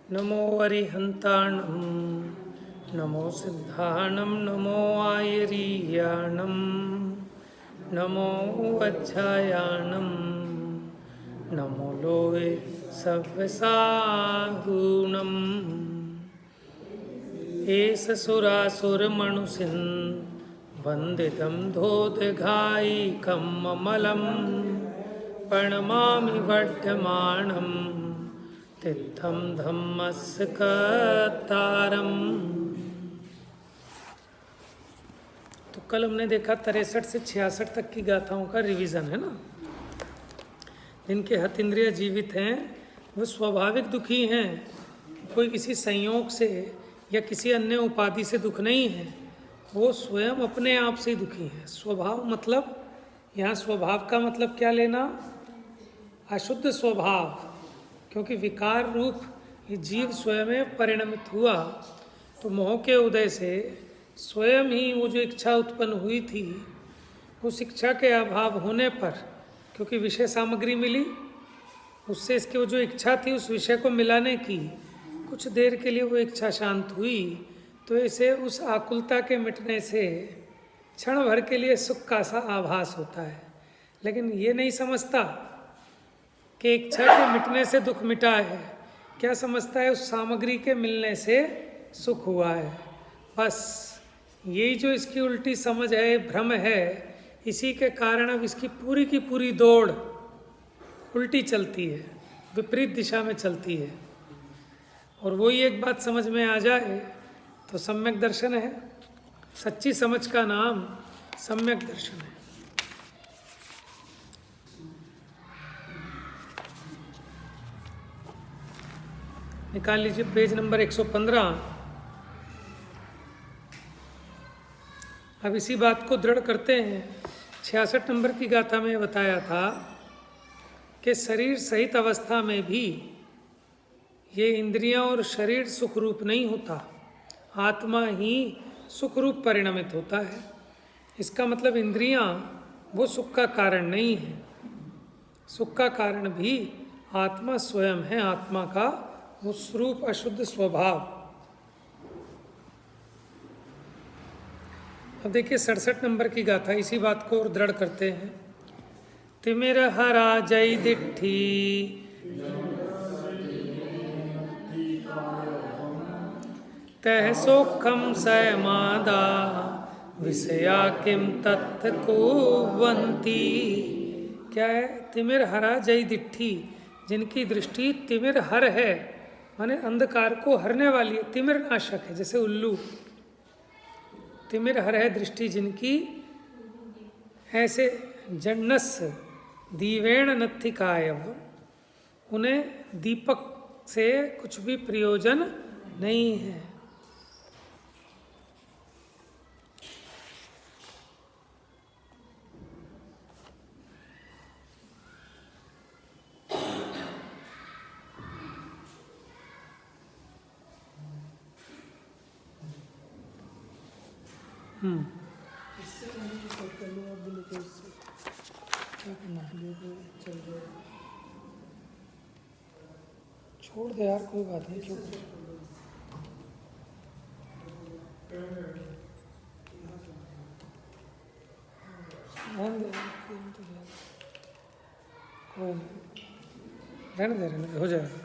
नमो अरिहन्ताणं नमो सिद्धाणं नमो आयरीयाणं नमो वज्रायाणं नमो लोये सव्यसाहूणम् एष सुरासुरमणुषिन् वन्दितं धोतघायिकम् अमलं प्रणमामि वर्धमानं तीर्थं धम्मस्य कर्तारम्। तो कल हमने देखा 63 से 66 तक की गाथाओं का रिवीजन है ना। जिनके हतीन्द्रिय जीवित हैं वो स्वाभाविक दुखी हैं, कोई किसी संयोग से या किसी अन्य उपाधि से दुख नहीं है, वो स्वयं अपने आप से ही दुखी हैं। स्वभाव मतलब यहाँ स्वभाव का मतलब क्या लेना? अशुद्ध स्वभाव, क्योंकि विकार रूप ये जीव स्वयं परिणमित हुआ, तो मोह के उदय से स्वयं ही वो जो इच्छा उत्पन्न हुई थी, उस इच्छा के अभाव होने पर, क्योंकि विषय सामग्री मिली, उससे इसकी वो जो इच्छा थी उस विषय को मिलाने की, कुछ देर के लिए वो इच्छा शांत हुई, तो इसे उस आकुलता के मिटने से क्षण भर के लिए सुख का सा आभास होता है। लेकिन ये नहीं समझता कि इच्छा के मिटने से दुख मिटा है, क्या समझता है उस सामग्री के मिलने से सुख हुआ है। बस यही जो इसकी उल्टी समझ है, भ्रम है, इसी के कारण अब इसकी पूरी की पूरी दौड़ उल्टी चलती है, विपरीत दिशा में चलती है। और वही एक बात समझ में आ जाए तो सम्यक दर्शन है। सच्ची समझ का नाम सम्यक दर्शन है। निकाल लीजिए पेज नंबर 115। अब इसी बात को दृढ़ करते हैं। 66 नंबर की गाथा में बताया था कि शरीर सहित अवस्था में भी ये इंद्रियां और शरीर सुखरूप नहीं होता, आत्मा ही सुखरूप परिणमित होता है। इसका मतलब इंद्रियां वो सुख का कारण नहीं है, सुख का कारण भी आत्मा स्वयं है, आत्मा का वो स्वरूप अशुद्ध स्वभाव। अब देखिए 67 नंबर की गाथा इसी बात को और दृढ़ करते हैं। तिमिर हरा जय दिट्ठी तह सोखम सयमादा विषया किम तत्थ कुवंती। क्या है? तिमिर हरा जय दिट्ठी, जिनकी दृष्टि तिमिर हर है, माने अंधकार को हरने वाली है, तिमिर नाशक है, जैसे उल्लू। तिमिर हर है दृष्टि जिनकी, ऐसे जन्नस दीवेण नत्थिकायव, उन्हें दीपक से कुछ भी प्रयोजन नहीं है। इससे कर लो आप, बोले तो इससे क्या करना है, चल रहा है, छोड़ दे यार, कोई बात नहीं, क्यों कोई नहीं, रहने दे, हो जाएगा।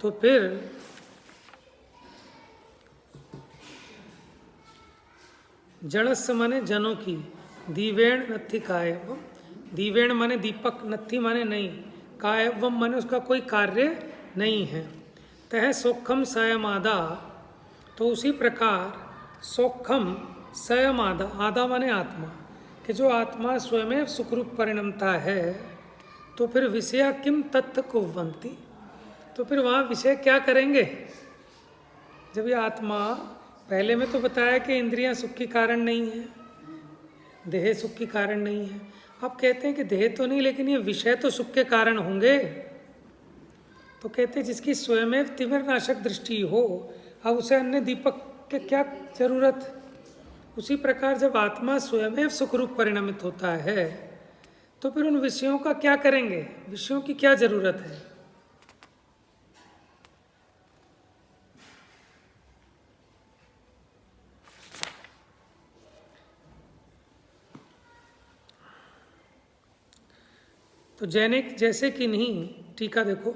तो फिर जड़स्य माने जनों की, दीवेण नत्थि कायवम, दीवेण माने दीपक, नत्थि माने नहीं, कायवम माने उसका कोई कार्य नहीं है। तह सोखम सयमादा, तो उसी प्रकार सोखम सयमादा, आदा माने आत्मा, कि जो आत्मा स्वयं सुखरूप परिणमता है, तो फिर विषया किम तत्थ कुवंती, तो फिर वहाँ विषय क्या करेंगे? जब ये आत्मा, पहले में तो बताया कि इंद्रियां सुख की कारण नहीं है, देह सुख की कारण नहीं है। अब कहते हैं कि देह तो नहीं, लेकिन ये विषय तो सुख के कारण होंगे। तो कहते हैं जिसकी स्वयं तिमिर नाशक दृष्टि हो, अब उसे अन्य दीपक के क्या जरूरत? उसी प्रकार जब आत्मा स्वयं सुखरूप परिणमित होता है तो फिर उन विषयों का क्या करेंगे, विषयों की क्या जरूरत है। तो जैनिक जैसे कि नहीं, टीका देखो,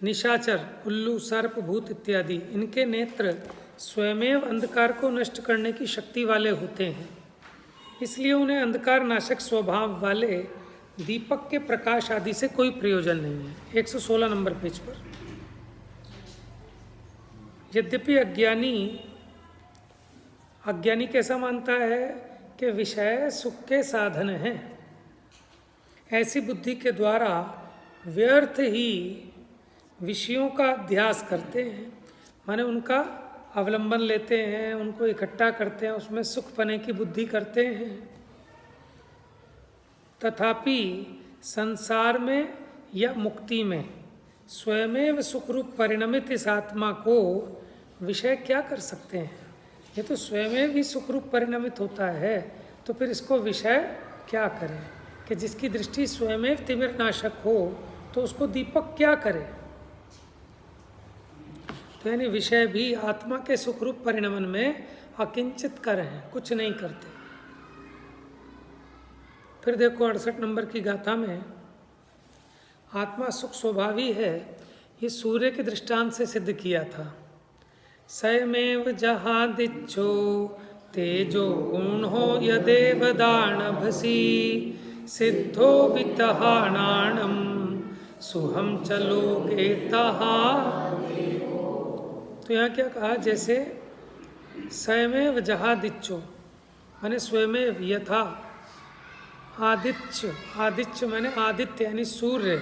निशाचर, उल्लू, सर्प, भूत इत्यादि, इनके नेत्र स्वयमेव अंधकार को नष्ट करने की शक्ति वाले होते हैं, इसलिए उन्हें अंधकार नाशक स्वभाव वाले दीपक के प्रकाश आदि से कोई प्रयोजन नहीं है। 116 नंबर पेज पर। यद्यपि अज्ञानी कैसा मानता है कि विषय सुख के साधन हैं, ऐसी बुद्धि के द्वारा व्यर्थ ही विषयों का अध्यास करते हैं, माने उनका अवलंबन लेते हैं, उनको इकट्ठा करते हैं, उसमें सुख पाने की बुद्धि करते हैं। तथापि संसार में या मुक्ति में स्वयमेव सुखरूप परिणमित इस आत्मा को विषय क्या कर सकते हैं। ये तो स्वयमेव ही सुखरूप परिणमित होता है, तो फिर इसको विषय क्या करें कि जिसकी दृष्टि स्वयमेव तिमिर नाशक हो, तो उसको दीपक क्या करे। तो यानी विषय भी आत्मा के सुखरूप परिणमन में अकिंचित कर हैं, कुछ नहीं करते। फिर देखो 68 नंबर की गाथा में आत्मा सुख स्वभावी है, ये सूर्य के दृष्टांत से सिद्ध किया था। सयमेव जहादिच्छो तेजो गुणो यदेव दानभसी सिद्धो वितहानाणम सुहम चलोगे तहा। तो यहाँ क्या कहा, जैसे स्वयमेव जहादिच्छो माने स्वयमेव, यथा आदित्य, आदित्य माने आदित्य यानी सूर्य,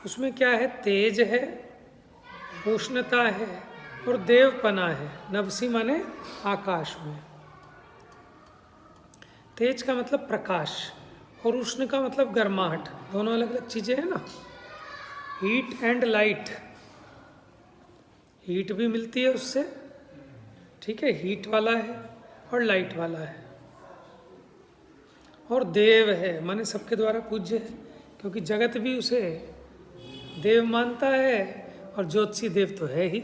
उसमें क्या है, तेज है, उष्णता है और देवपना है। नभसी माने आकाश में। तेज का मतलब प्रकाश और उष्ण का मतलब गर्माहट, दोनों अलग अलग चीजें हैं ना। हीट एंड लाइट, हीट भी मिलती है उससे, ठीक है, हीट वाला है और लाइट वाला है। और देव है माने सबके द्वारा पूज्य है, क्योंकि जगत भी उसे देव मानता है और ज्योतिषी देव तो है ही।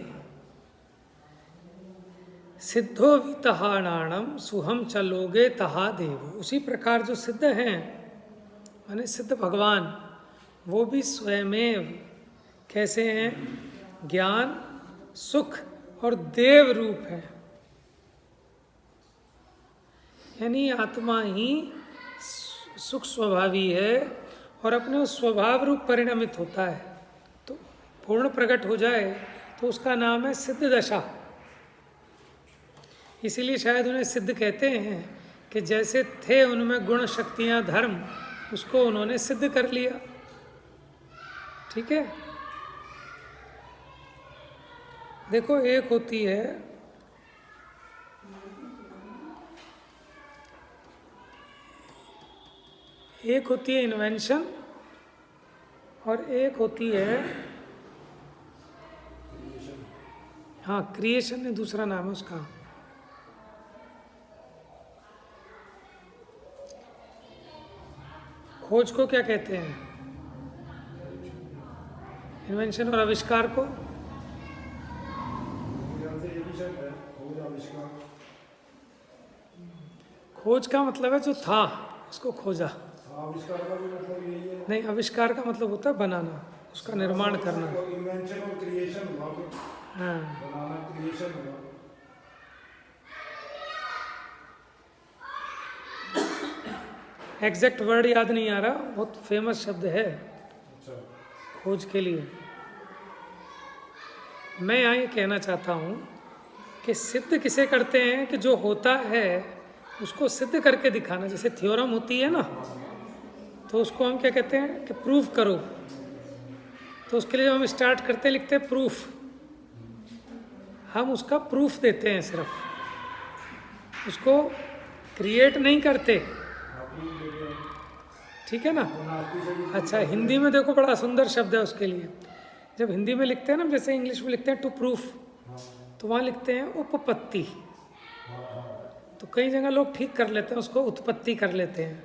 सिद्धो वितहानाणम सुहम चलोगे तहा देव। उसी प्रकार जो सिद्ध हैं माने सिद्ध भगवान, वो भी स्वयमेव कैसे हैं, ज्ञान, सुख और देव रूप है। यानी आत्मा ही सुख स्वभावी है और अपने उस स्वभाव रूप परिणमित होता है, तो पूर्ण प्रकट हो जाए तो उसका नाम है सिद्ध दशा। इसीलिए शायद उन्हें सिद्ध कहते हैं कि जैसे थे उनमें गुण, शक्तियाँ, धर्म, उसको उन्होंने सिद्ध कर लिया। ठीक है, देखो एक होती है इन्वेंशन और एक होती है, हाँ क्रिएशन है दूसरा नाम है उसका। खोज को क्या कहते हैं, इन्वेंशन, और आविष्कार को खोज का मतलब है जो था उसको खोजा। आविष्कार का भी मतलब यही है। नहीं, आविष्कार का मतलब होता है बनाना, उसका निर्माण करना। इन्वेंशन और क्रिएशन हुआ। हाँ, बनाना, क्रिएशन हुआ। एग्जैक्ट वर्ड याद नहीं आ रहा, बहुत फेमस शब्द है अच्छा, खोज के लिए। मैं यहाँ ये कहना चाहता हूँ कि सिद्ध किसे करते हैं कि जो होता है उसको सिद्ध करके दिखाना। जैसे थ्योरम होती है ना, तो उसको हम क्या कहते हैं कि प्रूफ करो। तो उसके लिए जब हम स्टार्ट करते लिखते हैं प्रूफ, हम उसका प्रूफ देते हैं, सिर्फ उसको क्रिएट नहीं करते। ठीक है ना। अच्छा, हिंदी में देखो बड़ा सुंदर शब्द है उसके लिए। जब हिंदी में लिखते हैं ना, जैसे इंग्लिश में लिखते हैं टू प्रूफ, तो वहाँ लिखते हैं उपपत्ति। तो कई जगह लोग ठीक कर लेते हैं, उसको उत्पत्ति कर लेते हैं,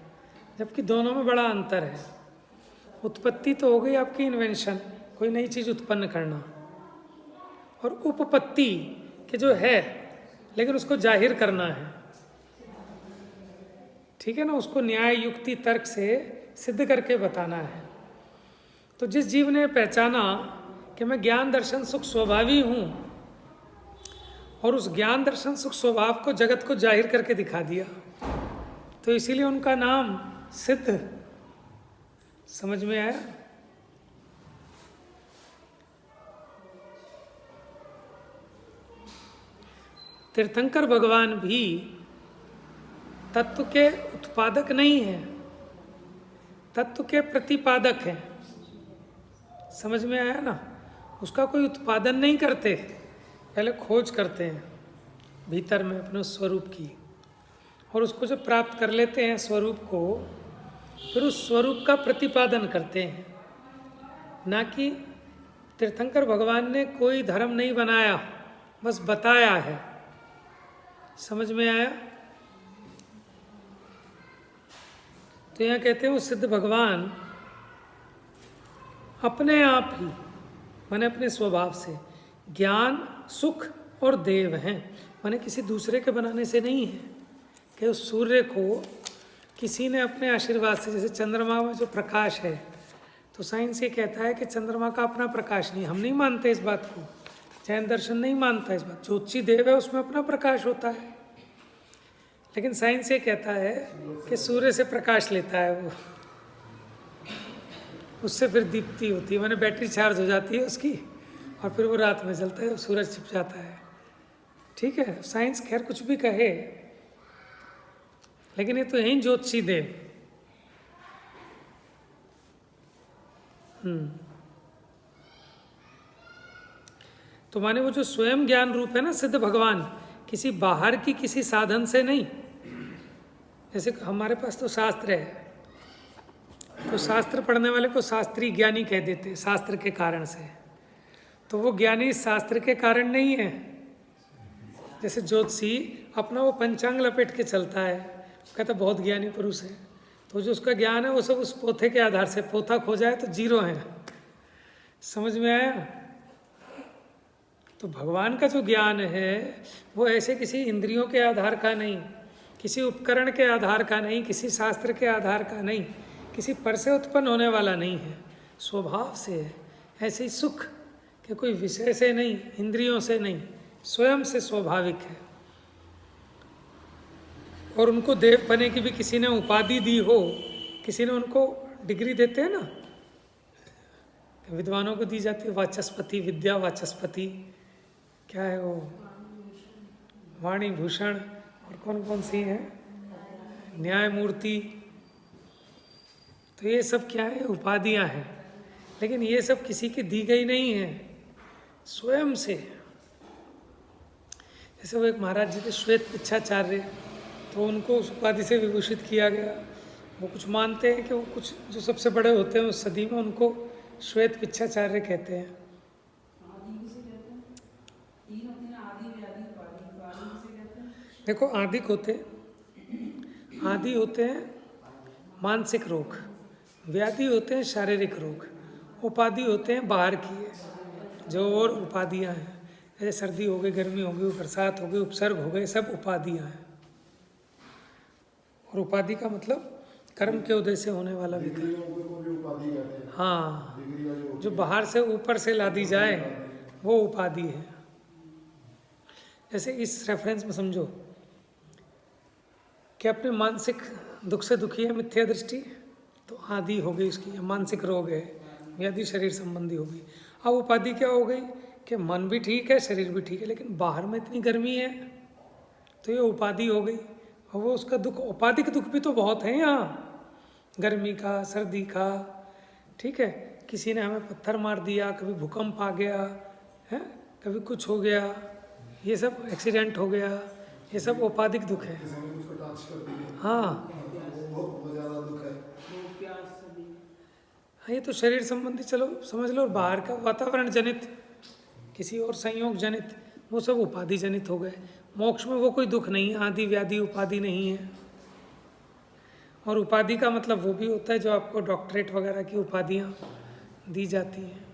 जबकि दोनों में बड़ा अंतर है। उत्पत्ति तो हो गई आपकी इन्वेंशन, कोई नई चीज़ उत्पन्न करना, और उपपत्ति कि जो है लेकिन उसको जाहिर करना है, ठीक है ना, उसको न्याय युक्ति तर्क से सिद्ध करके बताना है। तो जिस जीव ने पहचाना कि मैं ज्ञान दर्शन सुख स्वभावी हूँ, और उस ज्ञान दर्शन सुख स्वभाव को जगत को जाहिर करके दिखा दिया, तो इसीलिए उनका नाम सिद्ध। समझ में आया? तीर्थंकर भगवान भी तत्व के उत्पादक नहीं है, तत्व के प्रतिपादक हैं। समझ में आया ना? उसका कोई उत्पादन नहीं करते, पहले खोज करते हैं भीतर में अपने स्वरूप की, और उसको जब प्राप्त कर लेते हैं स्वरूप को, फिर उस स्वरूप का प्रतिपादन करते हैं। ना कि तीर्थंकर भगवान ने कोई धर्म नहीं बनाया, बस बताया है। समझ में आया? तो यहाँ कहते हैं वो सिद्ध भगवान अपने आप ही, माने अपने स्वभाव से ज्ञान सुख और देव हैं, माने किसी दूसरे के बनाने से नहीं है। कि उस सूर्य को किसी ने अपने आशीर्वाद से, जैसे चंद्रमा में जो प्रकाश है, तो साइंस ये कहता है कि चंद्रमा का अपना प्रकाश नहीं, हम नहीं मानते इस बात को, जैन दर्शन नहीं मानता इस बात। ज्योतिषी देव है, उसमें अपना प्रकाश होता है, लेकिन साइंस ये कहता है कि सूर्य से प्रकाश लेता है वो, उससे फिर दीप्ति होती है, माने बैटरी चार्ज हो जाती है उसकी, और फिर वो रात में जलता है, सूरज छिप जाता है। ठीक है, साइंस खैर कुछ भी कहे, लेकिन ये तो यही ज्योतिषी देव। तो माने वो जो स्वयं ज्ञान रूप है ना सिद्ध भगवान, किसी बाहर की किसी साधन से नहीं। जैसे हमारे पास तो शास्त्र है, तो शास्त्र पढ़ने वाले को शास्त्री ज्ञानी कह देते हैं शास्त्र के कारण से, तो वो ज्ञानी शास्त्र के कारण नहीं है। जैसे ज्योतिषी अपना वो पंचांग लपेट के चलता है, कहता बहुत ज्ञानी पुरुष है, तो जो उसका ज्ञान है वो सब उस पोथे के आधार से, पोथा खो जाए तो जीरो है। समझ में आया? तो भगवान का जो ज्ञान है वो ऐसे किसी इंद्रियों के आधार का नहीं, किसी उपकरण के आधार का नहीं, किसी शास्त्र के आधार का नहीं, किसी पर से उत्पन्न होने वाला नहीं है, स्वभाव से है। ऐसे ही सुख कि कोई विषय से नहीं, इंद्रियों से नहीं, स्वयं से स्वाभाविक है। और उनको देव बने की भी किसी ने उपाधि दी हो, किसी ने उनको डिग्री देते हैं ना, विद्वानों को दी जाती है वाचस्पति, विद्या वाचस्पति, क्या है वो, वाणी भूषण, और कौन कौन सी है, न्यायमूर्ति। तो ये सब क्या है, उपाधियां हैं, लेकिन ये सब किसी की दी गई नहीं है, स्वयं से। जैसे वो एक महाराज जी थे श्वेत पिच्छाचार्य, तो उनको उस उपाधि से विभूषित किया गया। वो कुछ मानते हैं कि वो कुछ जो सबसे बड़े होते हैं उस सदी में, उनको श्वेत पिच्छाचार्य कहते हैं। देखो आदिक होते आदि होते हैं मानसिक रोग, व्याधि होते हैं शारीरिक रोग, उपाधि होते हैं बाहर की जो और उपाधियां हैं, जैसे सर्दी हो गई, गर्मी हो गई, बरसात हो गई, उपसर्ग हो गए, सब उपाधियां हैं। और उपाधि का मतलब कर्म के उदय से होने वाला विकार। हाँ, जो बाहर से ऊपर से ला दी जाए वो उपाधि है। जैसे इस रेफरेंस में समझो कि अपने मानसिक दुख से दुखी है, मिथ्या दृष्टि, तो आदि हो गई उसकी, मानसिक रोग है, व्याधि शरीर संबंधी हो गई। अब उपाधि क्या हो गई कि मन भी ठीक है, शरीर भी ठीक है, लेकिन बाहर में इतनी गर्मी है, तो ये उपाधि हो गई। और वो उसका दुख, उपाधिक दुख भी तो बहुत है यहाँ, गर्मी का, सर्दी का, ठीक है, किसी ने हमें पत्थर मार दिया, कभी भूकंप आ गया है, कभी कुछ हो गया, ये सब एक्सीडेंट हो गया, ये सब उपाधिक दुख है। हाँ, ये तो शरीर संबंधी चलो समझ लो, और बाहर का वातावरण जनित, किसी और संयोग जनित, वो सब उपाधि जनित हो गए। मोक्ष में वो कोई दुख नहीं, आदि व्याधि उपाधि नहीं है। और उपाधि का मतलब वो भी होता है जो आपको डॉक्टरेट वगैरह की उपाधियाँ दी जाती हैं।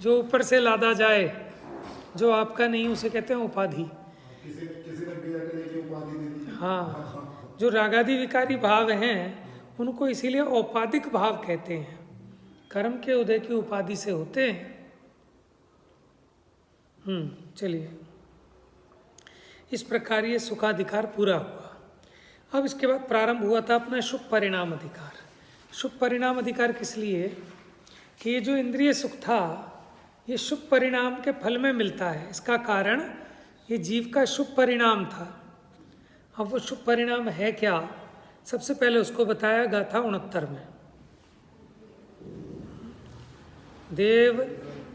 जो ऊपर से लादा जाए, जो आपका नहीं, उसे कहते हैं उपाधि। किसी ने बिया के लेके उपाधि दे दी। हाँ, जो रागादि विकारी भाव हैं उनको इसीलिए औपाधिक भाव कहते हैं, कर्म के उदय की उपाधि से होते हैं। चलिए, इस प्रकार ये सुखाधिकार पूरा हुआ। अब इसके बाद प्रारंभ हुआ था अपना शुभ परिणाम अधिकार। शुभ परिणाम अधिकार किस लिए? कि ये जो इंद्रिय सुख था ये शुभ परिणाम के फल में मिलता है। इसका कारण ये जीव का शुभ परिणाम था। अब वो शुभ परिणाम है क्या? सबसे पहले उसको बताया गाथा 69 में।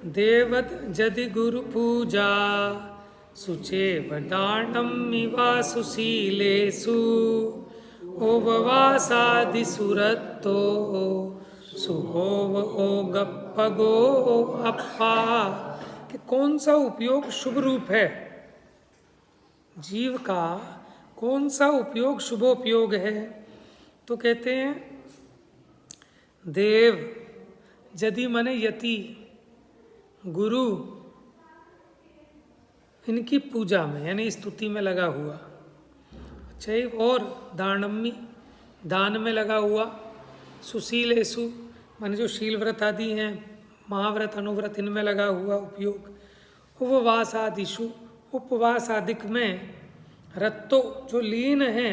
देवद जदि गुरु पूजा सुचे वडाणमिवा सुशीलेषु ओववासादि सुरत्तो सुहोव ओगप्पगो अप्पा। कि कौन सा उपयोग शुभ रूप है जीव का, कौन सा उपयोग शुभोपयोग है? तो कहते हैं देव, यदि माने यति, गुरु, इनकी पूजा में यानी स्तुति में लगा हुआ। अच्छा, और दानम्मी, दान में लगा हुआ। सुशीलेषु माने जो शील व्रत आदि हैं, महाव्रत अनुव्रत, इनमें लगा हुआ उपयोग। उपवास आदिशु, उपवास आदिक में। रत्तो जो लीन है।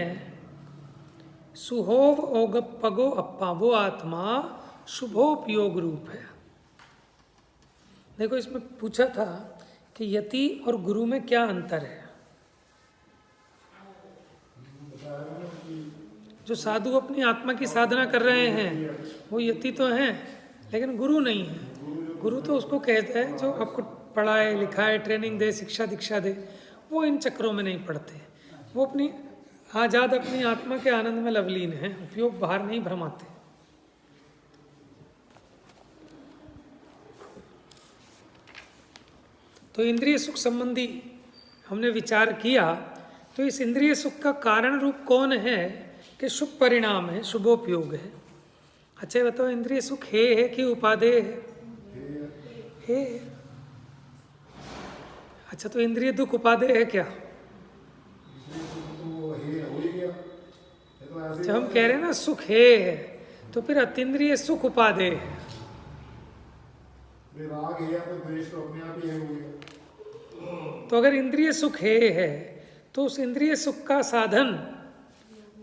सुहोव ओगप्पगो अप्पा, वो आत्मा शुभोपयोग रूप है। देखो, इसमें पूछा था कि यति और गुरु में क्या अंतर है। जो साधु अपनी आत्मा की साधना कर रहे हैं वो यति तो हैं, लेकिन गुरु नहीं है। गुरु तो उसको कहते हैं जो आपको पढ़ाए लिखाए, ट्रेनिंग दे, शिक्षा दीक्षा दे। वो इन चक्रों में नहीं पड़ते। वो अपनी आजाद अपनी आत्मा के आनंद में लवलीन हैं, उपयोग बाहर नहीं भरमाते। तो इंद्रिय सुख संबंधी हमने विचार किया। तो इस इंद्रिय सुख का कारण रूप कौन है? कि शुभ परिणाम है, शुभोपयोग है। अच्छा, बताओ, इंद्रिय सुख है कि उपादेय है? अच्छा, तो इंद्रिय दुख उपादेय है क्या? जब हम कह रहे हैं ना सुख है, तो फिर अतीन्द्रिय सुख उपादेय है। राग है तो द्वेष तो अपने आप ही हो गया। तो अगर इंद्रिय सुख है तो उस इंद्रिय सुख का साधन,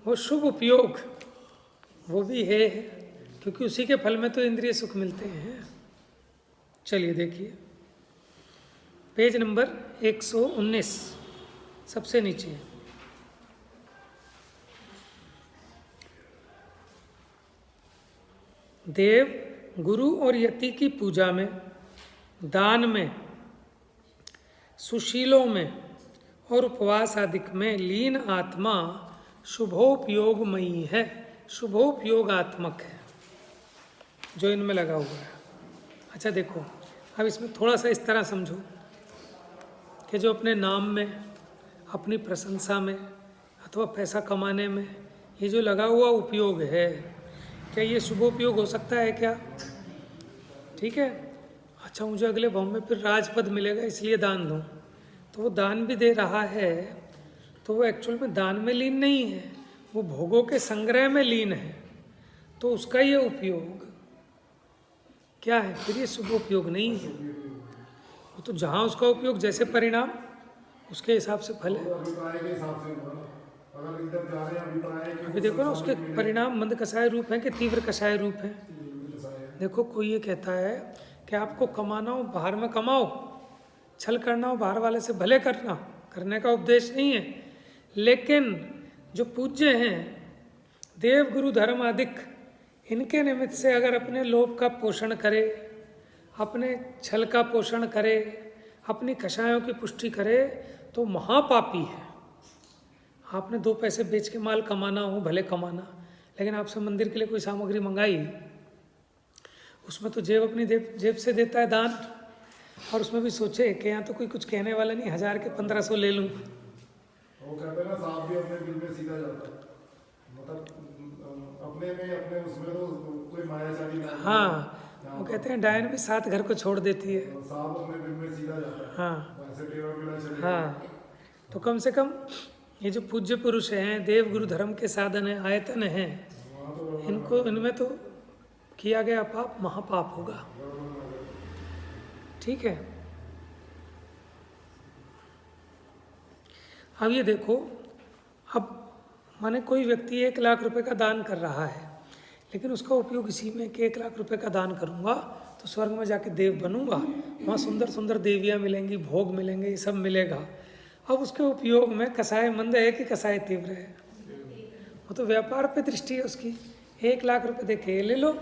वो शुभ उपयोग, वो भी है, क्योंकि उसी के फल में तो इंद्रिय सुख मिलते हैं। चलिए देखिए, पेज नंबर 119, सबसे नीचे। देव, गुरु और यति की पूजा में, दान में, सुशीलों में और उपवास आदि में लीन आत्मा शुभोपयोगमयी है, शुभोपयोगात्मक है, जो इनमें लगा हुआ है। अच्छा देखो, अब इसमें थोड़ा सा इस तरह समझो कि जो अपने नाम में, अपनी प्रशंसा में अथवा पैसा कमाने में ये जो लगा हुआ उपयोग है, क्या ये शुभोपयोग हो सकता है क्या? ठीक है। अच्छा, मुझे अगले भाव में फिर राजपद मिलेगा इसलिए दान दूं, तो वो दान भी दे रहा है, तो वो एक्चुअल में दान में लीन नहीं है, वो भोगों के संग्रह में लीन है। तो उसका ये उपयोग क्या है? फिर ये शुभ उपयोग नहीं है। वो तो जहाँ उसका उपयोग जैसे परिणाम, उसके हिसाब से फल है। अभी देखो ना, उसके परिणाम मंद कषाय रूप है कि तीव्र कषाय रूप है। देखो, कोई ये कहता है कि आपको कमाना हो बाहर में कमाओ, छल करना हो बाहर वाले से भले करना, करने का उपदेश नहीं है। लेकिन जो पूज्य हैं, देव गुरु धर्म आदिक, इनके निमित्त से अगर अपने लोभ का पोषण करे, अपने छल का पोषण करे, अपनी कषायों की पुष्टि करे, तो महापापी है। आपने 2 पैसे बेच के माल कमाना हो, भले कमाना, लेकिन आपसे मंदिर के लिए कोई सामग्री मंगाई, उसमें तो जेब अपनी जेब से देता है दान, और उसमें भी सोचे कि यहाँ तो कोई कुछ कहने वाला नहीं, 1000 के 1500 ले लूँ, वो कहते हैं ना सांप भी अपने बिल में सीधा जाता है, मतलब अपने में अपने उसमें तो कोई मायाजाली नहीं है। हाँ, वो कहते हैं डायन भी 7 घर को छोड़ देती है। तो सांप अपने बिल में सीधा जाता है, हाँ ऐसे टेढ़ा मेढ़ा चले। हाँ, तो कम से कम ये जो पूज्य पुरुष हैं, देव गुरु धर्म के साधन है, आयतन हैं, वहाँ तो इनको इनमें तो किया गया पाप महापाप होगा। ठीक है, अब ये देखो, अब माने कोई व्यक्ति 1 लाख रुपए का दान कर रहा है, लेकिन उसका उपयोग इसी में कि 1 लाख रुपए का दान करूंगा तो स्वर्ग में जाके देव बनूंगा, वहाँ सुंदर सुंदर देवियाँ मिलेंगी, भोग मिलेंगे, ये सब मिलेगा। अब उसके उपयोग में कसाय मंद है कि कसाय तीव्र है? वो तो व्यापार पे दृष्टि है उसकी। 1 लाख रुपए देखे ले लो,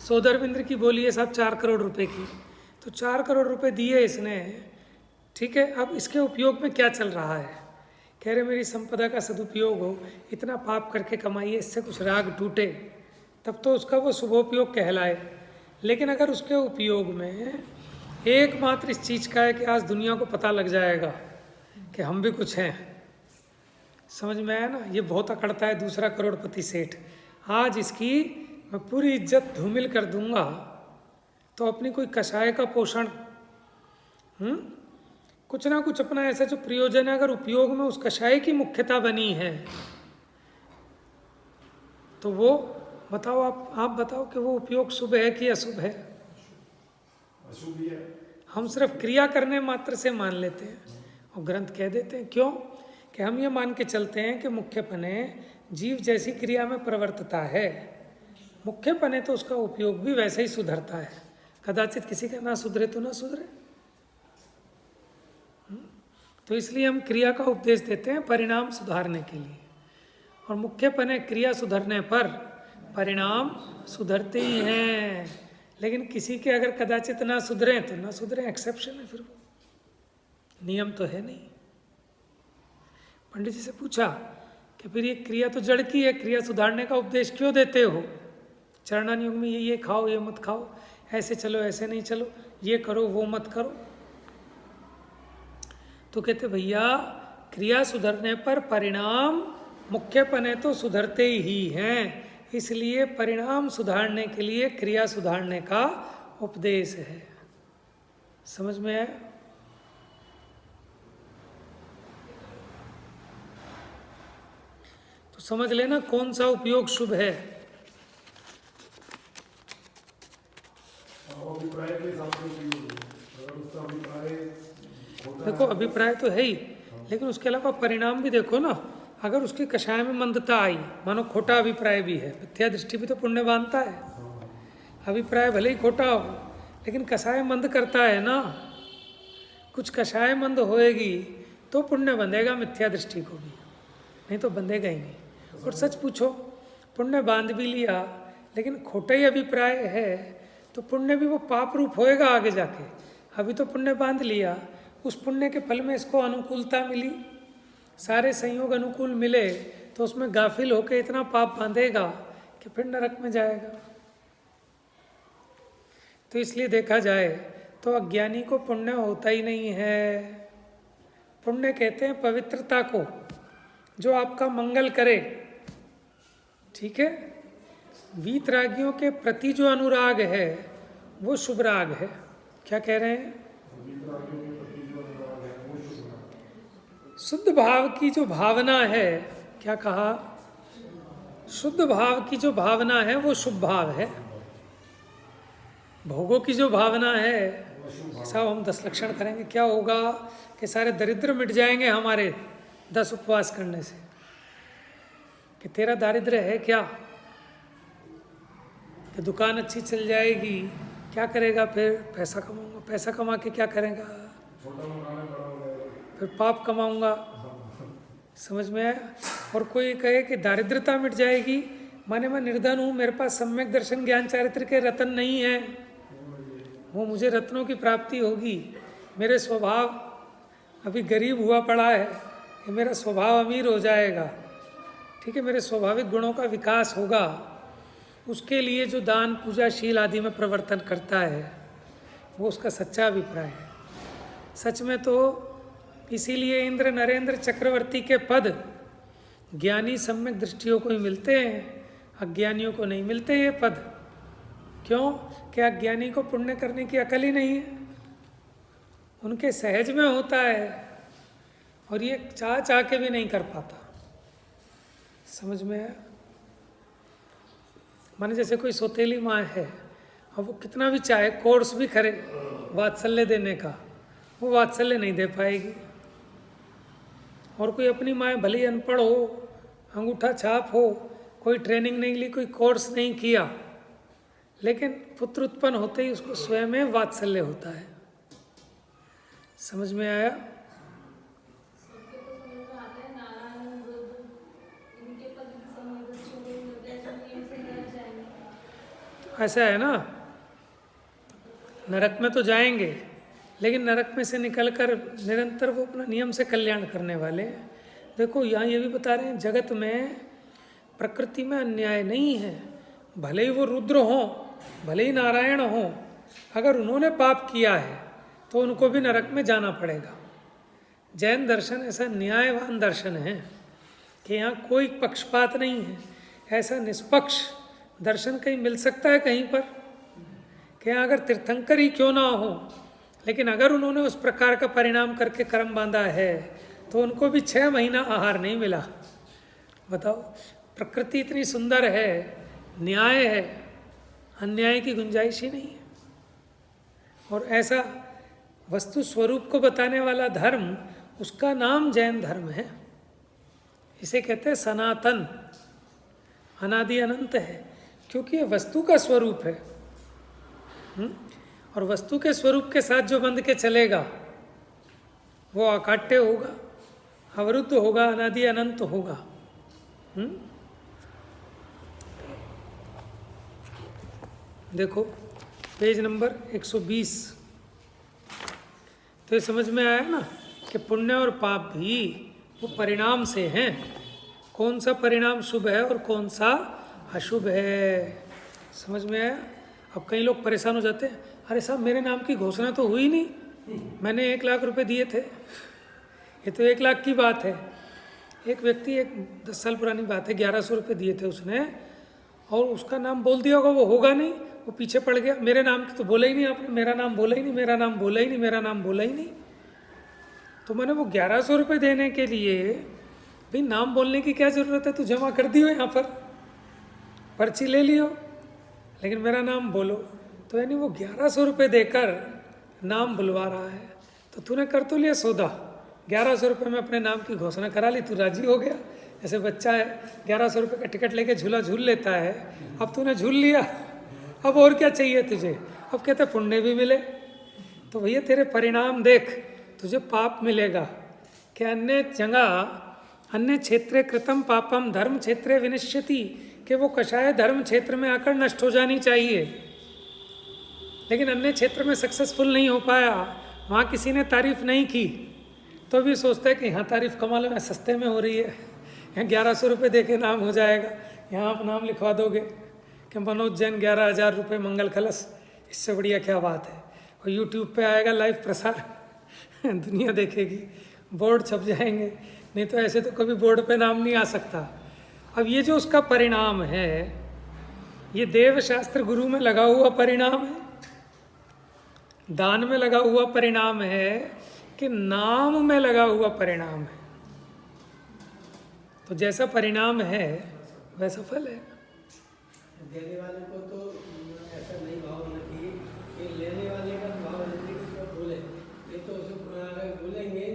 सौदरबिंद्र की बोली है साहब 4 करोड़ रुपए की, तो 4 करोड़ रुपए दिए इसने, ठीक है। अब इसके उपयोग में क्या चल रहा है? कह रहे मेरी संपदा का सदुपयोग हो, इतना पाप करके कमाइए, इससे कुछ राग टूटे, तब तो उसका वो शुभोपयोग कहलाए। लेकिन अगर उसके उपयोग में एकमात्र इस चीज़ का है कि आज दुनिया को पता लग जाएगा कि हम भी कुछ हैं, समझ में आया ना? ये बहुत अकड़ता है दूसरा करोड़पति सेठ, आज इसकी मैं पूरी इज्जत धूमिल कर दूंगा, तो अपनी कोई कषाय का पोषण, कुछ ना कुछ अपना ऐसा जो प्रयोजन है, अगर उपयोग में उस कषाय की मुख्यता बनी है, तो वो बताओ, आप बताओ कि वो उपयोग शुभ है कि अशुभ है? अशुभ ही है। हम सिर्फ क्रिया करने मात्र से मान लेते हैं, और ग्रंथ कह देते हैं क्यों कि हम ये मान के चलते हैं कि मुख्यपने जीव जैसी क्रिया में प्रवर्तता है, मुख्यपने तो उसका उपयोग भी वैसे ही सुधरता है। कदाचित किसी का ना सुधरे तो ना सुधरे, तो इसलिए हम क्रिया का उपदेश देते हैं परिणाम सुधारने के लिए, और मुख्यपने क्रिया सुधरने पर परिणाम सुधरते ही हैं। लेकिन किसी के अगर कदाचित ना सुधरे तो ना सुधरे, एक्सेप्शन है, फिर वो नियम तो है नहीं। पंडित जी से पूछा कि फिर ये क्रिया तो जड़ की है, क्रिया सुधारने का उपदेश क्यों देते हो? चरणान युग में ये खाओ, ये मत खाओ, ऐसे चलो, ऐसे नहीं चलो, ये करो, वो मत करो। तो कहते भैया क्रिया सुधरने पर परिणाम मुख्यपने तो सुधरते ही हैं, इसलिए परिणाम सुधारने के लिए क्रिया सुधारने का उपदेश है। समझ में आया? तो समझ लेना कौन सा उपयोग शुभ है। अभिप्राय के हिसाब से उपयोग है। अगर उसका अभिप्राय देखो अभिप्राय तो है ही, लेकिन उसके अलावा परिणाम भी देखो ना। अगर उसकी कषाय में मंदता आई, मानो खोटा अभिप्राय भी है, मिथ्या दृष्टि भी तो पुण्य बांधता है। अभिप्राय भले ही खोटा हो, लेकिन कषाय मंद करता है ना। कुछ कषाय मंद होएगी तो पुण्य बंधेगा मिथ्या दृष्टि को भी, नहीं तो बंधेगा ही नहीं। और सच पूछो, पुण्य बांध भी लिया लेकिन खोटा ही अभिप्राय है तो पुण्य भी वो पाप रूप होएगा आगे जाके। अभी तो पुण्य बांध लिया, उस पुण्य के फल में इसको अनुकूलता मिली, सारे संयोग अनुकूल मिले, तो उसमें गाफिल होकर इतना पाप बांधेगा कि फिर नरक में जाएगा। तो इसलिए देखा जाए तो अज्ञानी को पुण्य होता ही नहीं है। पुण्य कहते हैं पवित्रता को, जो आपका मंगल करे, ठीक है। वीतरागियों के प्रति जो अनुराग है वो शुभ राग है। क्या कह रहे हैं? शुद्ध भाव की जो भावना है, क्या कहा? शुद्ध भाव की जो भावना है वो शुभ भाव है। भोगों की जो भावना है, साहब हम 10 लक्षण करेंगे, क्या होगा कि सारे दरिद्र मिट जाएंगे हमारे 10 उपवास करने से। कि तेरा दारिद्र्य है क्या? कि दुकान अच्छी चल जाएगी, क्या करेगा फिर? पैसा कमाऊंगा, पैसा कमा के क्या करेगा? फिर पाप कमाऊंगा। समझ में आया? और कोई कहे कि दारिद्रता मिट जाएगी, माने मैं निर्धन हूँ, मेरे पास सम्यक दर्शन ज्ञान चारित्र के रत्न नहीं है, वो मुझे रत्नों की प्राप्ति होगी। मेरे स्वभाव अभी गरीब हुआ पड़ा है, कि मेरा स्वभाव अमीर हो जाएगा, ठीक है, मेरे स्वाभाविक गुणों का विकास होगा। उसके लिए जो दान पूजाशील आदि में प्रवर्तन करता है वो उसका सच्चा अभिप्राय है। सच में तो इसीलिए इंद्र नरेंद्र चक्रवर्ती के पद ज्ञानी सम्यक दृष्टियों को ही मिलते हैं, अज्ञानियों को नहीं मिलते ये पद। क्यों? कि अज्ञानी को पुण्य करने की अकल ही नहीं है, उनके सहज में होता है और ये चाह चाह के भी नहीं कर पाता। समझ में आया? माने जैसे कोई सौतेली माँ है, अब वो कितना भी चाहे कोर्स भी करे वात्सल्य देने का, वो वात्सल्य नहीं दे पाएगी। और कोई अपनी माँ भले ही अनपढ़ हो, अंगूठा छाप हो, कोई ट्रेनिंग नहीं ली, कोई कोर्स नहीं किया, लेकिन पुत्र उत्पन्न होते ही उसको स्वयं में वात्सल्य होता है। समझ में आया? ऐसा है ना, नरक में तो जाएंगे, लेकिन नरक में से निकलकर निरंतर वो अपना नियम से कल्याण करने वाले हैं। देखो यहाँ ये भी बता रहे हैं, जगत में प्रकृति में अन्याय नहीं है। भले ही वो रुद्र हों, भले ही नारायण हों, अगर उन्होंने पाप किया है तो उनको भी नरक में जाना पड़ेगा। जैन दर्शन ऐसा न्यायवान दर्शन है कि यहाँ कोई पक्षपात नहीं है। ऐसा निष्पक्ष दर्शन कहीं मिल सकता है कहीं पर कि यहाँ अगर तीर्थंकर ही क्यों ना हो, लेकिन अगर उन्होंने उस प्रकार का परिणाम करके कर्म बांधा है तो उनको भी 6 महीना आहार नहीं मिला। बताओ, प्रकृति इतनी सुंदर है, न्याय है, अन्याय की गुंजाइश ही नहीं है। और ऐसा वस्तु स्वरूप को बताने वाला धर्म, उसका नाम जैन धर्म है। इसे कहते हैं सनातन, अनादि अनंत है, क्योंकि ये वस्तु का स्वरूप है। और वस्तु के स्वरूप के साथ जो बंध के चलेगा वो अकाट्य होगा, अवरुद्ध होगा, अनादि अनंत होगा। देखो पेज नंबर 120। तो ये समझ में आया ना कि पुण्य और पाप भी वो परिणाम से हैं। कौन सा परिणाम शुभ है और कौन सा अशुभ है, समझ में आया? अब कई लोग परेशान हो जाते हैं, अरे साहब मेरे नाम की घोषणा तो हुई नहीं, मैंने 1 लाख रुपए दिए थे। ये तो 1 लाख की बात है। एक व्यक्ति, एक 10 साल पुरानी बात है, 1100 रुपये दिए थे उसने, और उसका नाम बोल दिया होगा, वो होगा नहीं, वो पीछे पड़ गया। मेरे नाम की तो बोला ही नहीं आपने, मेरा नाम बोला ही नहीं, मेरा नाम बोला ही नहीं, मेरा नाम बोला ही नहीं। तो मैंने वो 1100 रुपये देने के लिए, भाई नाम बोलने की क्या ज़रूरत है, तू जमा कर दियो यहाँ पर, पर्ची ले लियो, लेकिन मेरा नाम बोलो। तो यानी वो 1100 रुपये देकर नाम बुलवा रहा है। तो तूने कर तो लिया सौदा, 1100 रुपये में अपने नाम की घोषणा करा ली, तू राजी हो गया। जैसे बच्चा है 1100 रुपये का टिकट लेके झूला झूल लेता है, अब तूने झूल लिया, अब और क्या चाहिए तुझे? अब कहते पुण्य भी मिले। तो भैया तेरे परिणाम देख, तुझे पाप मिलेगा कि अन्य जगह अन्य क्षेत्रे कृतम पापम धर्म क्षेत्रे विनिश्यति, कि वो कषाय धर्म क्षेत्र में आकर नष्ट हो जानी चाहिए, लेकिन अन्य क्षेत्र में सक्सेसफुल नहीं हो पाया, वहाँ किसी ने तारीफ नहीं की, तो भी सोचते हैं कि यहाँ तारीफ कमाल में सस्ते में हो रही है, यहाँ 1100 रुपये दे के नाम हो जाएगा, यहाँ आप नाम लिखवा दोगे कि मनोज जैन 11,000 रुपये मंगल कलश, इससे बढ़िया क्या बात है। और यूट्यूब पे आएगा लाइव प्रसार, दुनिया देखेगी, बोर्ड छप जाएंगे, नहीं तो ऐसे तो कभी बोर्ड पे नाम नहीं आ सकता। अब ये जो उसका परिणाम है, ये देवशास्त्र गुरु में लगा हुआ परिणाम है, दान में लगा हुआ परिणाम है, कि नाम में लगा हुआ परिणाम है। तो जैसा परिणाम है वैसा फल है। देने वाले को तो ऐसा नहीं भाव होना चाहिए कि लेने वाले का भाव होना चाहिए कि उसको बोले, नहीं तो उसको अगर बोलेंगे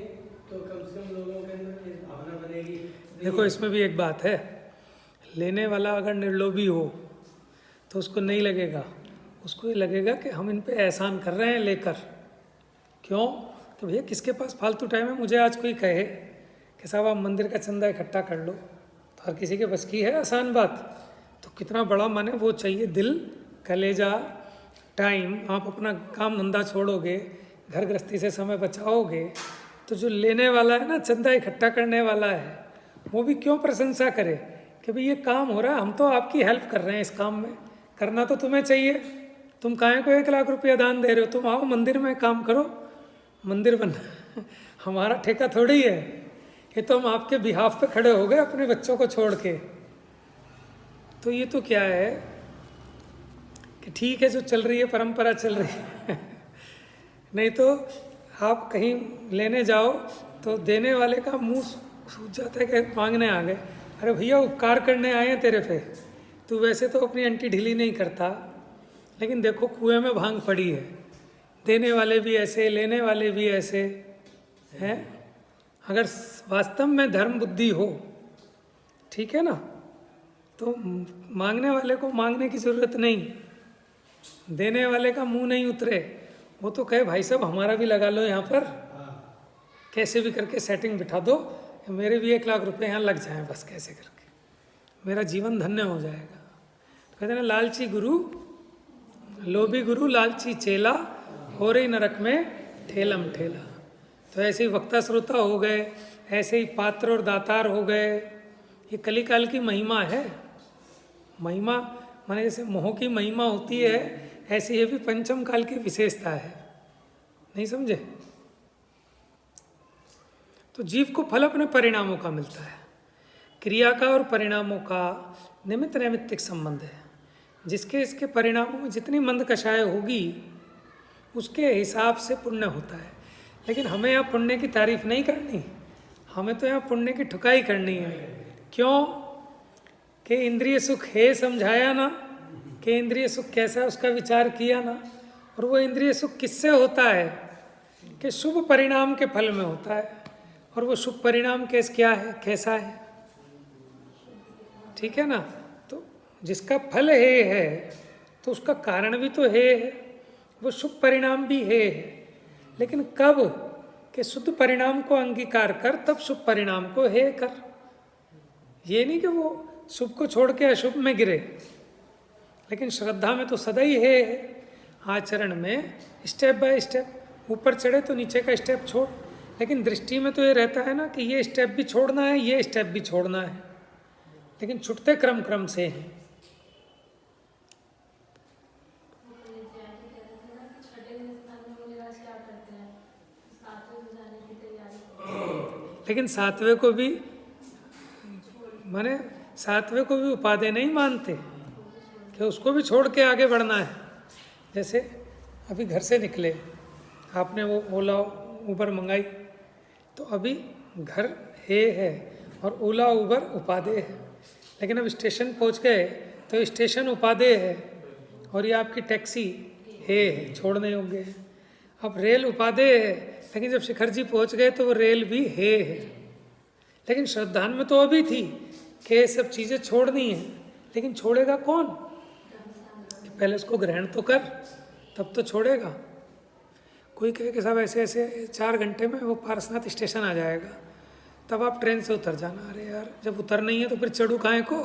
तो कम से कम लोगों के अंदर इस भावना बनेगी। देखो इसमें भी एक बात है, लेने वाला अगर निर्लोभी हो तो उसको नहीं लगेगा, उसको ये लगेगा कि हम इन पे एहसान कर रहे हैं लेकर। क्यों? कि भैया किसके पास फालतू टाइम है, मुझे आज कोई कहे कि साहब आप मंदिर का चंदा इकट्ठा कर लो, तो हर किसी के बस की है आसान बात। तो कितना बड़ा माने वो चाहिए, दिल, कलेजा, टाइम। आप अपना काम धंधा छोड़ोगे, घर गृहस्थी से समय बचाओगे, तो जो लेने वाला है ना, चंदा इकट्ठा करने वाला है, वो भी क्यों प्रशंसा करे कि भाई ये काम हो रहा है, हम तो आपकी हेल्प कर रहे हैं, इस काम में करना तो तुम्हें चाहिए, तुम काहे को 1 लाख रुपया दान दे रहे हो, तुम आओ मंदिर में काम करो, मंदिर बन हमारा ठेका थोड़ी है, ये तो हम आपके बिहाफ पे खड़े हो गए अपने बच्चों को छोड़ के। तो ये तो क्या है कि ठीक है, जो चल रही है परंपरा चल रही है नहीं तो आप कहीं लेने जाओ तो देने वाले का मुंह सूझ जाता है कि मांगने आ गए। अरे भैया उपकार करने आए हैं तेरे पे, तू वैसे तो अपनी अंटी ढीली नहीं करता, लेकिन देखो कुएं में भांग पड़ी है, देने वाले भी ऐसे लेने वाले भी ऐसे हैं। अगर वास्तव में धर्म बुद्धि हो, ठीक है ना, तो मांगने वाले को मांगने की जरूरत नहीं, देने वाले का मुंह नहीं उतरे, वो तो कहे भाई साहब हमारा भी लगा लो यहाँ पर, कैसे भी करके सेटिंग बिठा दो, मेरे भी 1 लाख रुपए यहाँ लग जाएं बस, कैसे करके मेरा जीवन धन्य हो जाएगा। तो कहते हैं ना, लालची गुरु लोभी गुरु लालची चेला, हो रही नरक में ठेलम ठेला। तो ऐसे ही वक्ता श्रोता हो गए, ऐसे ही पात्र और दातार हो गए। ये कलिकाल की महिमा है। महिमा माने जैसे मोह की महिमा होती है, ऐसी ये भी पंचम काल की विशेषता है। नहीं समझे? तो जीव को फल अपने परिणामों का मिलता है। क्रिया का और परिणामों का निमित्त नैमित्तिक संबंध है। जिसके इसके परिणामों में जितनी मंद कषाय होगी उसके हिसाब से पुण्य होता है। लेकिन हमें यहाँ पुण्य की तारीफ नहीं करनी, हमें तो यहाँ पुण्य की ठुकाई करनी है। क्यों? कि इंद्रिय सुख है समझाया ना, कि इंद्रिय सुख कैसा है उसका विचार किया ना। और वो इंद्रिय सुख किससे होता है? कि शुभ परिणाम के फल में होता है। और वो शुभ परिणाम क्या है, कैसा है? ठीक है ना? तो जिसका फल है तो उसका कारण भी तो है, वो शुभ परिणाम भी है। लेकिन कब? कि शुद्ध परिणाम को अंगीकार कर, तब शुभ परिणाम को है कर। ये नहीं कि वो शुभ को छोड़ के अशुभ में गिरे। लेकिन श्रद्धा में तो सदा ही है, आचरण में स्टेप बाय स्टेप ऊपर चढ़े तो नीचे का स्टेप छोड़। लेकिन दृष्टि में तो ये रहता है ना कि ये स्टेप भी छोड़ना है, ये स्टेप भी छोड़ना है, लेकिन छुटते क्रम क्रम से हैं। लेकिन सातवें को भी माने सातवें को भी उपादेय नहीं मानते कि उसको भी छोड़ के आगे बढ़ना है। जैसे अभी घर से निकले, आपने वो ओला उबर मंगाई, तो अभी घर है और ओला उबर उपादेय है। लेकिन अब स्टेशन पहुंच गए तो स्टेशन उपादेय है और ये आपकी टैक्सी है, छोड़ने योग्य है। अब रेल उपादेय है, लेकिन जब शिखर जी पहुंच गए तो वो रेल भी है। लेकिन श्रद्धान में तो अभी थी कि ये सब चीज़ें छोड़नी है, लेकिन छोड़ेगा कौन? पहले उसको ग्रहण तो कर, तब तो छोड़ेगा। कोई कहे कि साहब ऐसे ऐसे 4 घंटे में वो पारसनाथ स्टेशन आ जाएगा, तब आप ट्रेन से उतर जाना। अरे यार, जब उतर नहीं है तो फिर चढ़ू काहे को?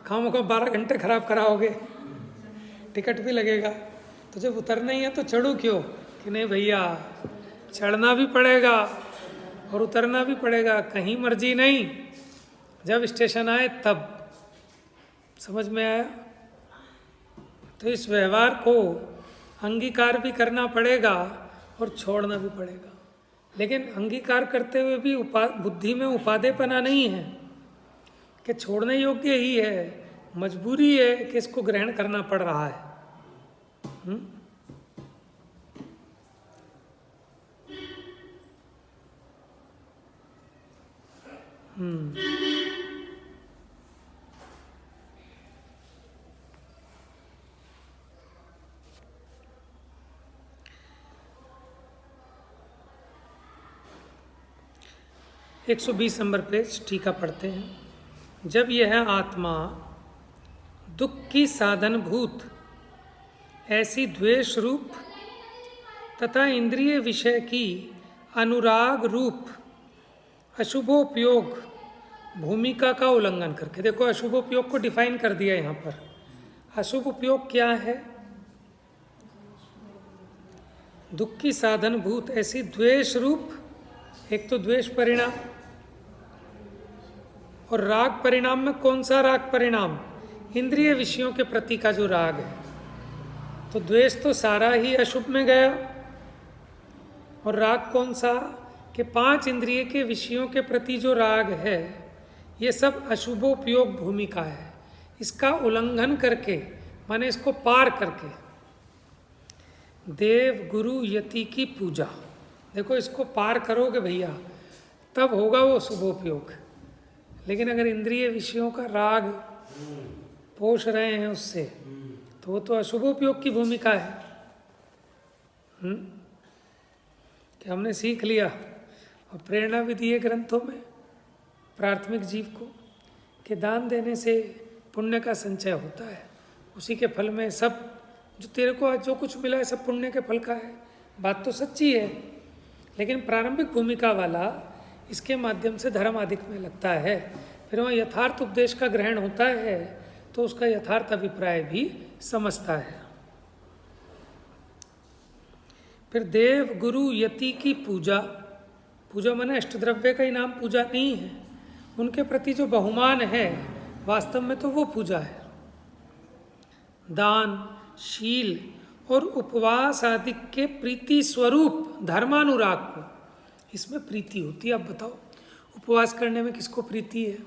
खामों को 12 घंटे खराब कराओगे, टिकट भी लगेगा। तो जब उतर नहीं है तो चढ़ू क्यों? कि नहीं भैया, चढ़ना भी पड़ेगा और उतरना भी पड़ेगा, कहीं मर्जी नहीं। जब स्टेशन आए तब। समझ में आया? तो इस व्यवहार को अंगीकार भी करना पड़ेगा और छोड़ना भी पड़ेगा। लेकिन अंगीकार करते हुए भी बुद्धि में उपादेयपना नहीं है कि छोड़ने योग्य ही है, मजबूरी है कि इसको ग्रहण करना पड़ रहा है। एक 120 नंबर पेज टीका पढ़ते हैं। जब यह आत्मा दुख की साधन भूत ऐसी द्वेष रूप तथा इंद्रिय विषय की अनुराग रूप अशुभोपयोग भूमिका का उल्लंघन करके, देखो अशुभोपयोग को डिफाइन कर दिया यहाँ पर। अशुभ उपयोग क्या है? दुख की साधन भूत ऐसी द्वेष रूप, एक तो द्वेष परिणाम, और राग परिणाम में कौन सा राग परिणाम? इंद्रिय विषयों के प्रति का जो राग है। तो द्वेष तो सारा ही अशुभ में गया, और राग कौन सा? कि 5 इंद्रिय के विषयों के प्रति जो राग है ये सब अशुभोपयोग भूमिका है। इसका उल्लंघन करके, माने इसको पार करके, देव गुरु यति की पूजा, देखो इसको पार करोगे भैया तब होगा वो शुभोपयोग। लेकिन अगर इंद्रिय विषयों का राग पोष रहे हैं उससे, तो वो तो अशुभोपयोग की भूमिका है। कि हमने सीख लिया और प्रेरणा भी दी है ग्रंथों में प्राथमिक जीव को कि दान देने से पुण्य का संचय होता है, उसी के फल में सब जो तेरे को आज जो कुछ मिला है सब पुण्य के फल का है। बात तो सच्ची है, लेकिन प्रारंभिक भूमिका वाला इसके माध्यम से धर्म अधिक में लगता है। फिर वहाँ यथार्थ उपदेश का ग्रहण होता है तो उसका यथार्थ अभिप्राय भी समझता है। फिर देव गुरु यति की पूजा, पूजा माने अष्टद्रव्य का ही नाम पूजा नहीं है, उनके प्रति जो बहुमान है वास्तव में तो वो पूजा है। दान, शील और उपवास आदि के प्रीति स्वरूप धर्मानुराग को, इसमें प्रीति होती है। अब बताओ उपवास करने में किसको प्रीति है?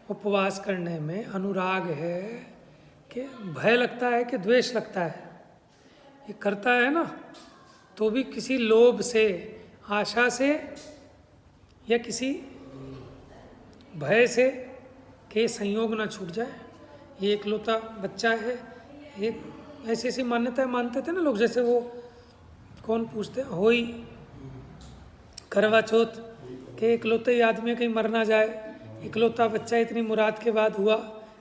उपवास करने में अनुराग है कि भय लगता है कि द्वेष लगता है? ये करता है ना तो भी किसी लोभ से, आशा से या किसी भय से कि संयोग ना छूट जाए। ये एकलौता बच्चा है, एक ऐसी ऐसी मान्यताएं मानते थे ना लोग, जैसे वो कौन पूछते होई करवा चौथ के एकलौते ही आदमी कहीं मर ना जाए, इकलौता बच्चा इतनी मुराद के बाद हुआ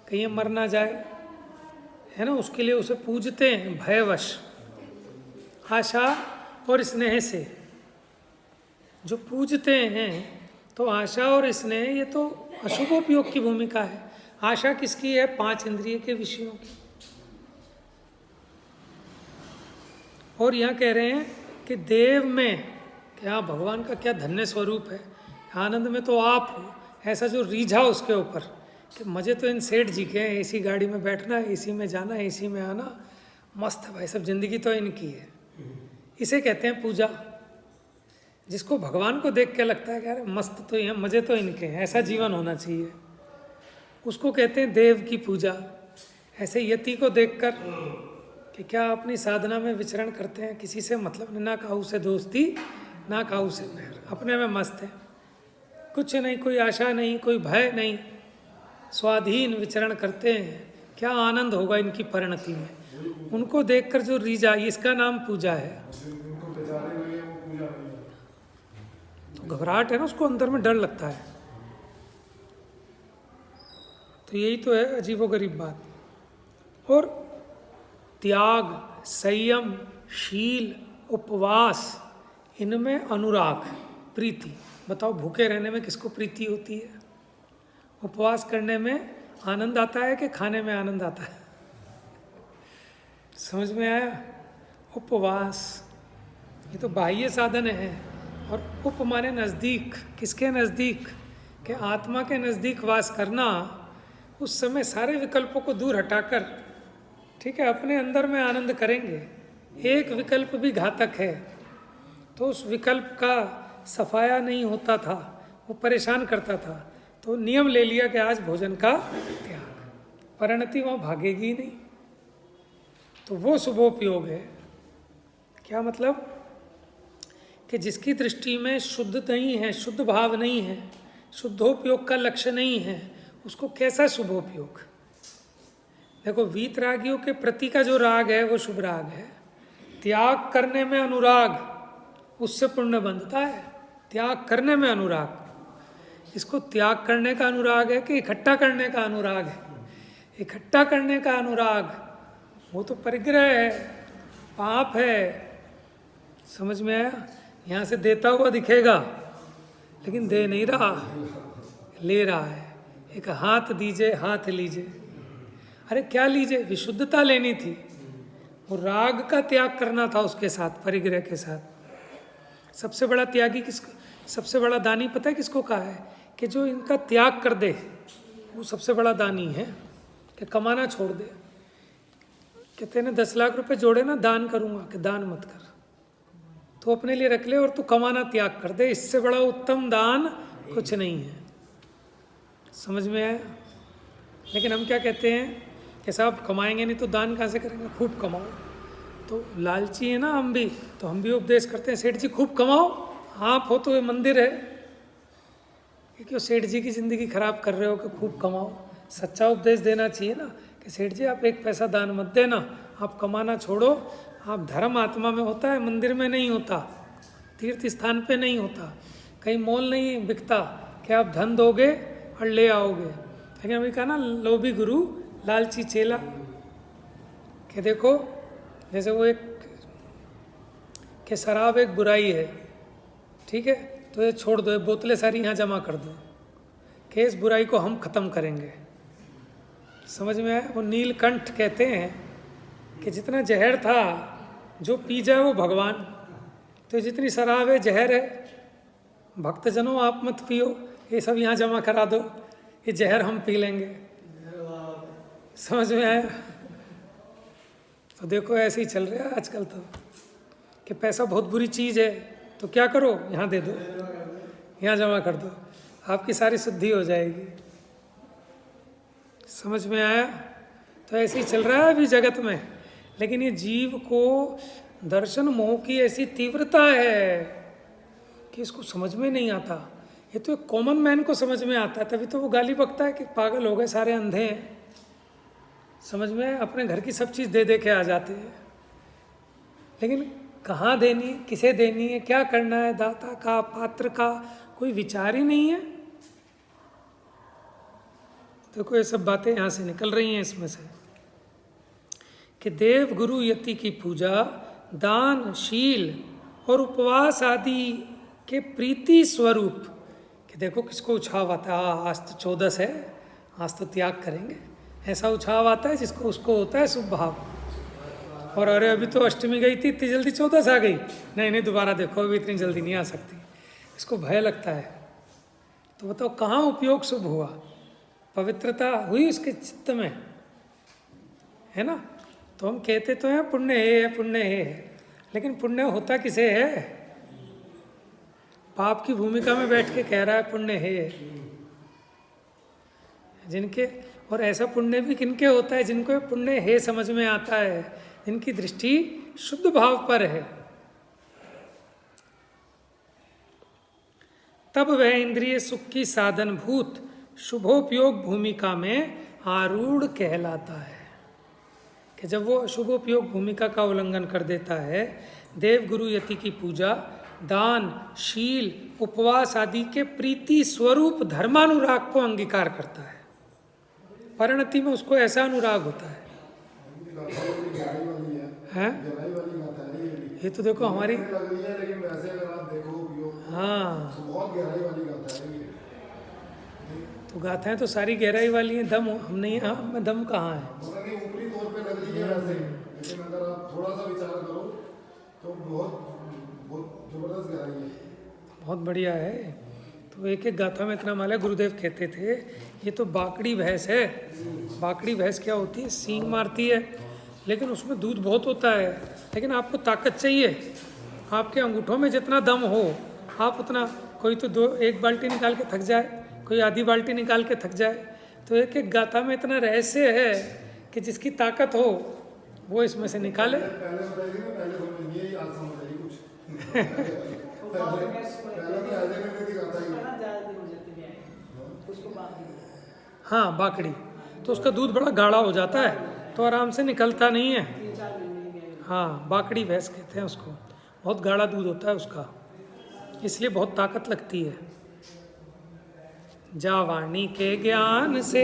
कहीं मर ना जाए, है ना, उसके लिए उसे पूजते हैं भयवश, आशा और स्नेह से जो पूजते हैं। तो आशा और स्नेह ये तो अशुभोपयोग की भूमिका है। आशा किसकी है? 5 इंद्रिय के विषयों की। और यहाँ कह रहे हैं कि देव में क्या भगवान का क्या धन्य स्वरूप है, आनंद में तो आप हो। ऐसा जो रीझा उसके ऊपर कि मज़े तो इन सेठ जी के हैं, एसी गाड़ी में बैठना, एसी में जाना, एसी में आना, मस्त है भाई सब, जिंदगी तो इनकी है। इसे कहते हैं पूजा। जिसको भगवान को देख के लगता है कि यार मस्त तो ये मज़े तो इनके हैं, ऐसा जीवन होना चाहिए, उसको कहते हैं देव की पूजा। ऐसे यति को देखकर कि क्या अपनी साधना में विचरण करते हैं, किसी से मतलब नहीं, ना काहू से दोस्ती ना काहू से बैर, अपने में मस्त है, कुछ नहीं, कोई आशा नहीं, कोई भय नहीं, स्वाधीन विचरण करते हैं। क्या आनंद होगा इनकी परिणति में। उनको देखकर जो रीझा, इसका नाम पूजा है। उनको बेचारे हुए वो पूजा नहीं है। तो घबराहट है ना, उसको अंदर में डर लगता है। तो यही तो है अजीबोगरीब बात। और त्याग, संयम, शील, उपवास, इनमें अनुराग, प्रीति। बताओ भूखे रहने में किसको प्रीति होती है? उपवास करने में आनंद आता है कि खाने में आनंद आता है? समझ में आया? उपवास ये तो बाह्य साधन है, और उप माने नज़दीक। किसके नज़दीक? कि आत्मा के नज़दीक वास करना। उस समय सारे विकल्पों को दूर हटाकर, ठीक है, अपने अंदर में आनंद करेंगे। एक विकल्प भी घातक है तो उस विकल्प का सफाया नहीं होता था, वो परेशान करता था, तो नियम ले लिया कि आज भोजन का त्याग, परिणति वहाँ भागेगी नहीं। तो वो शुभोपयोग है। क्या मतलब? कि जिसकी दृष्टि में शुद्ध नहीं है, शुद्ध भाव नहीं है, शुद्धोपयोग का लक्ष्य नहीं है, उसको कैसा शुभोपयोग? देखो वीतरागियों के प्रति का जो राग है वो शुभ राग है। त्याग करने में अनुराग, उससे पुण्य बंधता है। त्याग करने में अनुराग, इसको त्याग करने का अनुराग है कि इकट्ठा करने का अनुराग है? इकट्ठा करने का अनुराग वो तो परिग्रह है, पाप है। समझ में आया? यहाँ से देता हुआ दिखेगा लेकिन दे नहीं रहा, ले रहा है। एक हाथ दीजिए, हाथ लीजिए। अरे क्या लीजिए? विशुद्धता लेनी थी, वो राग का त्याग करना था उसके साथ, परिग्रह के साथ। सबसे बड़ा त्यागी किसको, सबसे बड़ा दानी पता है किसको कहा है? कि जो इनका त्याग कर दे, वो सबसे बड़ा दानी है। कि कमाना छोड़ दे। कहते हैं 10 लाख रुपए जोड़े ना, दान करूंगा, कि दान मत कर। तू अपने लिए रख ले और तू कमाना त्याग कर दे, इससे बड़ा उत्तम दान कुछ नहीं है। समझ में आया? लेकिन हम क्या कहते हैं कि साहब कमाएंगे नहीं तो दान कहाँ से करेंगे, खूब कमाओ। तो लालची है ना हम भी, तो हम भी उपदेश करते हैं सेठ जी खूब कमाओ, आप हो तो ये मंदिर है कि क्यों सेठ जी की ज़िंदगी खराब कर रहे हो कि खूब कमाओ। सच्चा उपदेश देना चाहिए ना कि सेठ जी आप एक पैसा दान मत देना, आप कमाना छोड़ो, आप धर्म आत्मा में होता है, मंदिर में नहीं होता, तीर्थ स्थान पे नहीं होता, कहीं मोल नहीं बिकता कि आप धन दोगे और ले आओगे। लेकिन अभी कहा ना लोभी गुरु लालची चेला, कि देखो जैसे वो एक कि शराब एक बुराई है, ठीक है, तो ये छोड़ दो, ये बोतलें सारी यहाँ जमा कर दो कि इस बुराई को हम ख़त्म करेंगे। समझ में आया? वो नीलकंठ कहते हैं कि जितना जहर था जो पी जाए वो भगवान, तो जितनी शराब है जहर है, भक्तजनों आप मत पियो, ये सब यहाँ जमा करा दो, ये जहर हम पी लेंगे। समझ में आया? तो देखो ऐसे ही चल रहा है आजकल तो, कि पैसा बहुत बुरी चीज़ है, तो क्या करो यहाँ दे दो, यहाँ जमा कर दो, आपकी सारी शुद्धि हो जाएगी। समझ में आया? तो ऐसे ही चल रहा है अभी जगत में। लेकिन ये जीव को दर्शन मोह की ऐसी तीव्रता है कि इसको समझ में नहीं आता। ये तो एक कॉमन मैन को समझ में आता है, तभी तो वो गाली बकता है कि पागल हो गए सारे, अंधे हैं। समझ में आया? अपने घर की सब चीज़ दे दे के आ जाते हैं, लेकिन कहाँ देनी, किसे देनी है, क्या करना है, दाता का पात्र का कोई विचार ही नहीं है। देखो ये सब बातें यहाँ से निकल रही हैं इसमें से कि देव गुरु यति की पूजा, दान, शील और उपवास आदि के प्रीति स्वरूप, कि देखो किसको उछाव आता है, आज तो 14 है, आज तो त्याग करेंगे, ऐसा उछाव आता है जिसको उसको होता है शुभ भाव। और अरे अभी तो अष्टमी गई थी, इतनी जल्दी 14 आ गई, नहीं नहीं दोबारा देखो अभी इतनी जल्दी नहीं आ सकती, इसको भय लगता है। तो बताओ कहाँ उपयोग शुभ हुआ, पवित्रता हुई उसके चित्त में, है ना? तो हम कहते तो हैं पुण्य है, पुण्य है, लेकिन पुण्य होता किसे है? पाप की भूमिका में बैठ के कह रहा है पुण्य है जिनके, और ऐसा पुण्य भी किनके होता है? जिनको पुण्य है समझ में आता है, जिनकी दृष्टि शुद्ध भाव पर है, तब वह इंद्रिय सुख की साधन भूत शुभोपयोग भूमिका में आरूढ़ कहलाता है। कि जब वो शुभोपयोग भूमिका का उल्लंघन कर देता है, देव गुरु यति की पूजा, दान, शील, उपवास आदि के प्रीति स्वरूप धर्मानुराग को अंगीकार करता है, परिणति में उसको ऐसा अनुराग होता है। हैं? ये तो देखो हमारी, हाँ तो गाथाएं तो सारी गहराई वाली हैं, दम हम नहीं, हम दम कहाँ है? ऊपरी तौर पे लग रही है वैसे, लेकिन अगर आप थोड़ा सा विचार करो तो बहुत जबरदस्त गहराई है, बहुत बढ़िया है। तो एक एक गाथा में इतना माला, गुरुदेव कहते थे ये तो बाकड़ी भैंस है। बाकड़ी भैंस क्या होती है? सींग मारती है, लेकिन उसमें दूध बहुत होता है, लेकिन आपको ताकत चाहिए, आपके अंगूठों में जितना दम हो आप उतना, कोई तो एक बाल्टी निकाल के थक जाए, कोई आधी बाल्टी निकाल के थक जाए। तो एक एक गाथा में इतना रहस्य है कि जिसकी ताकत हो वो इसमें से निकाले। पहले बताइए ना, पहले समझिए, आज समझ आइए कुछ। पहले तो ऐसे में कोई गाथा ही हाँ बाकड़ी, तो उसका दूध बड़ा गाढ़ा हो जाता है, तो आराम से निकलता नहीं है। हाँ बाकड़ी भैंस कहते हैं उसको, बहुत गाढ़ा दूध होता है उसका, इसलिए बहुत ताकत लगती है। जावाणी के ज्ञान से